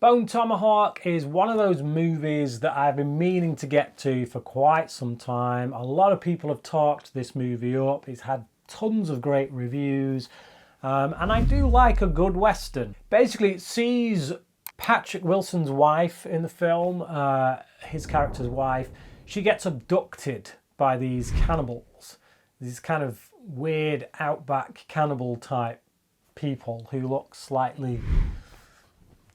Bone Tomahawk is one of those movies that I've been meaning to get to for quite some time. A lot of people have talked this movie up. It's had tons of great reviews. And I do like a good Western. Basically, it sees Patrick Wilson's wife in the film, his character's wife. She gets abducted by these cannibals. These kind of weird outback cannibal type people who look slightly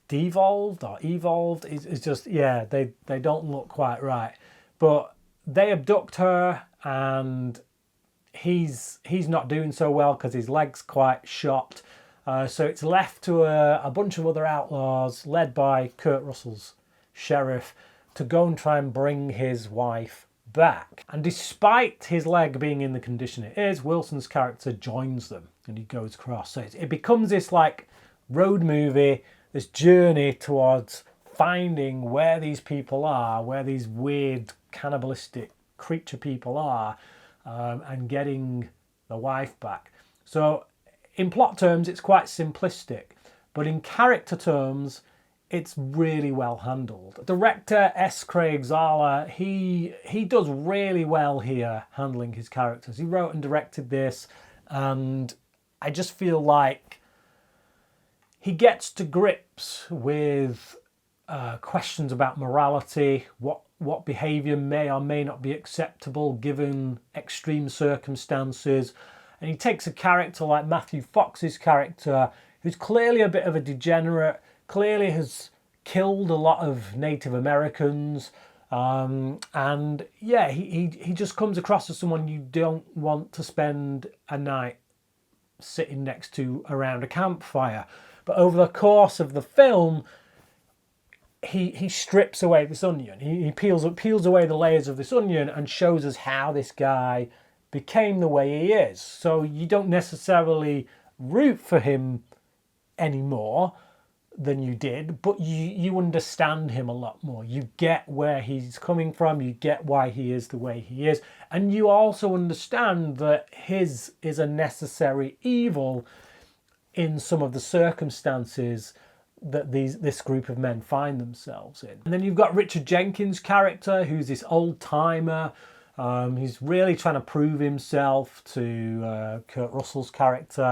devolved or evolved. It's just, yeah, they don't look quite right. But they abduct her, and he's not doing so well because his leg's quite shot. So it's left to a bunch of other outlaws led by Kurt Russell's sheriff to go and try and bring his wife back. And despite his leg being in the condition it is, Wilson's character joins them and he goes across. So it becomes this like road movie, this journey towards finding where these people are, where these weird cannibalistic creature people are, and getting the wife back. So in plot terms, it's quite simplistic, but in character terms, it's really well handled. Director S. Craig Zahler, he does really well here handling his characters. He wrote and directed this, and I just feel like he gets to grips with questions about morality, what behaviour may or may not be acceptable given extreme circumstances. And he takes a character like Matthew Fox's character, who's clearly a bit of a degenerate, clearly has killed a lot of Native Americans, and yeah, he just comes across as someone you don't want to spend a night sitting next to around a campfire. But over the course of the film, he strips away this onion. He peels away the layers of this onion and shows us how this guy became the way he is. So you don't necessarily root for him anymore than you did, but you understand him a lot more. You get where he's coming from, you get why he is the way he is, and you also understand that his is a necessary evil in some of the circumstances that this group of men find themselves in. And then you've got Richard Jenkins' character, who's this old-timer. He's really trying to prove himself to Kurt Russell's character.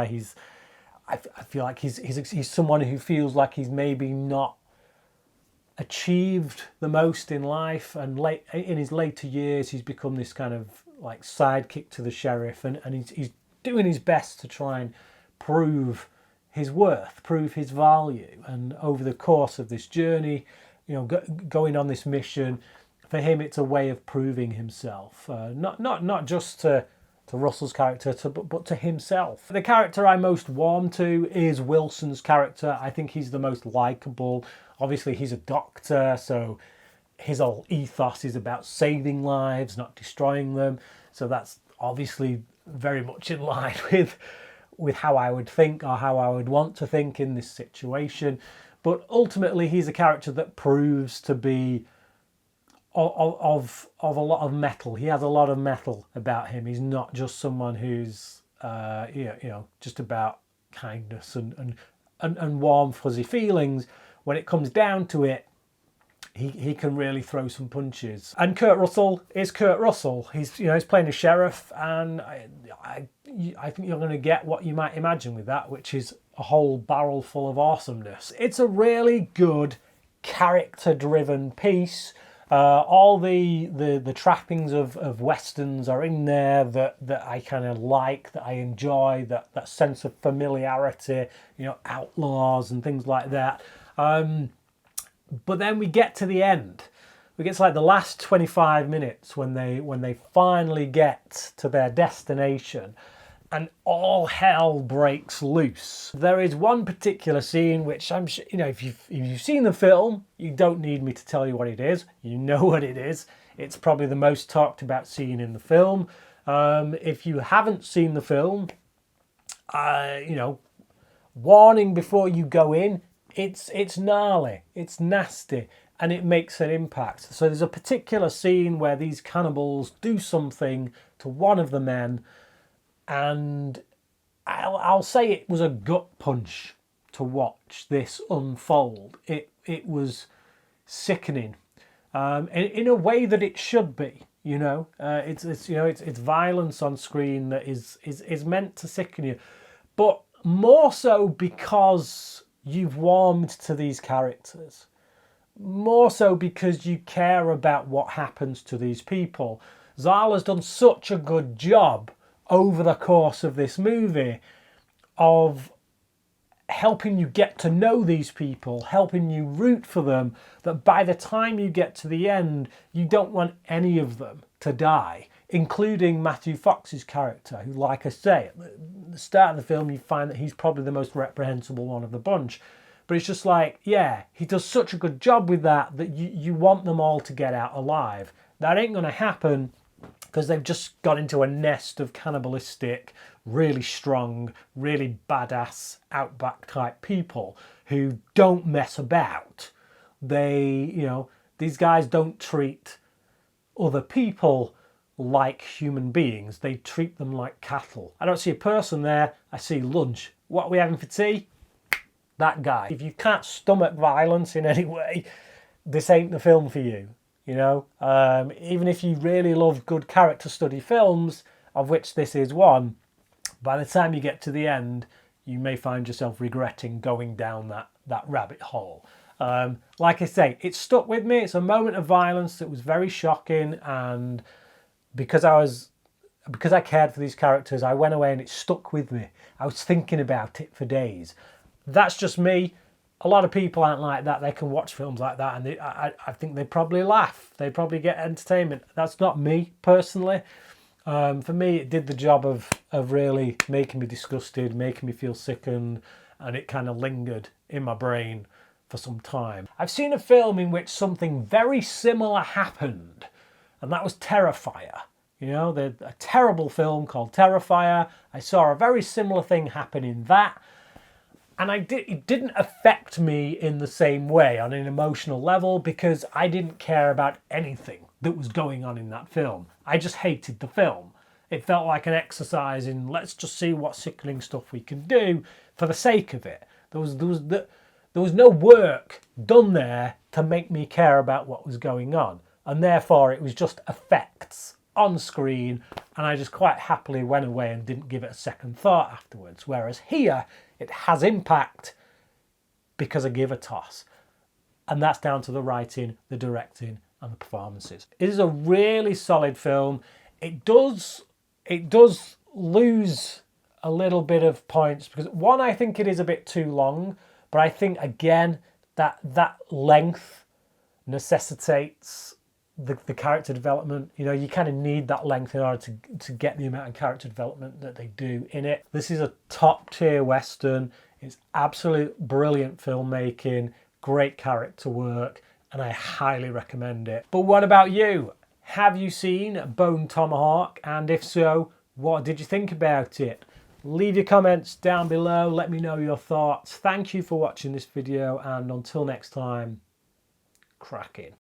I feel like he's someone who feels like he's maybe not achieved the most in life, and in his later years he's become this kind of like sidekick to the sheriff, and he's doing his best to try and prove his worth, prove his value. And over the course of this journey, going on this mission, for him it's a way of proving himself, not just to Russell's character, but to himself. The character I'm most warm to is Wilson's character. I think he's the most likeable. Obviously he's a doctor, so his whole ethos is about saving lives, not destroying them. So that's obviously very much in line with how I would think, or how I would want to think in this situation. But ultimately he's a character that proves to be of a lot of metal. He has a lot of metal about him. He's not just someone who's just about kindness and warm fuzzy feelings. When it comes down to it, he can really throw some punches. And Kurt Russell is Kurt Russell. He's playing a sheriff, and I think you're going to get what you might imagine with that, which is a whole barrel full of awesomeness. It's a really good character-driven piece. All the trappings of westerns are in there that I kind of like, that I enjoy, that sense of familiarity, outlaws and things like that. But then we get to the end. We get to like the last 25 minutes when they finally get to their destination, and all hell breaks loose. There is one particular scene which I'm sure, if you've seen the film, you don't need me to tell you what it is. You know what it is. It's probably the most talked about scene in the film. If you haven't seen the film, warning before you go in. It's gnarly, it's nasty, and it makes an impact. So there's a particular scene where these cannibals do something to one of the men, and I'll say it was a gut punch to watch this unfold. It it was sickening, in a way that it should be. You know, it's violence on screen that is meant to sicken you, but more so because you've warmed to these characters, more so because you care about what happens to these people. Zahler's done such a good job over the course of this movie of helping you get to know these people, helping you root for them, that by the time you get to the end, you don't want any of them to die, including Matthew Fox's character, who, like I say, at the start of the film, you find that he's probably the most reprehensible one of the bunch. But it's just like, yeah, he does such a good job with that you want them all to get out alive. That ain't going to happen because they've just got into a nest of cannibalistic, really strong, really badass outback type people who don't mess about. These guys don't treat other people like human beings. They treat them like cattle. I don't see a person there. I see lunch. What are we having for tea? That guy. If you can't stomach violence in any way, this ain't the film for you. You know, even if you really love good character study films, of which this is one, by the time you get to the end, you may find yourself regretting going down that rabbit hole. Like I say, it stuck with me. It's a moment of violence that was very shocking, and because I cared for these characters, I went away and it stuck with me. I was thinking about it for days. That's just me. A lot of people aren't like that. They can watch films like that and I think they probably laugh. They probably get entertainment. That's not me personally. For me, it did the job of really making me disgusted, making me feel sickened, and it kind of lingered in my brain for some time. I've seen a film in which something very similar happened, and that was Terrifier. You know, a terrible film called Terrifier. I saw a very similar thing happen in that. And it didn't affect me in the same way on an emotional level because I didn't care about anything that was going on in that film. I just hated the film. It felt like an exercise in let's just see what sickening stuff we can do for the sake of it. There was no work done there to make me care about what was going on. And therefore it was just effects on screen, and I just quite happily went away and didn't give it a second thought afterwards. Whereas here, it has impact because I give a toss. And that's down to the writing, the directing, and the performances. It is a really solid film. It does lose a little bit of points because, one, I think it is a bit too long, but I think, again, that length necessitates the character development. You know, you kind of need that length in order to get the amount of character development that they do in it. This is a top tier Western. It's absolute brilliant filmmaking, great character work, and I highly recommend it. But what about you? Have you seen Bone Tomahawk? And if so, what did you think about it? Leave your comments down below. Let me know your thoughts. Thank you for watching this video, and until next time, crack in.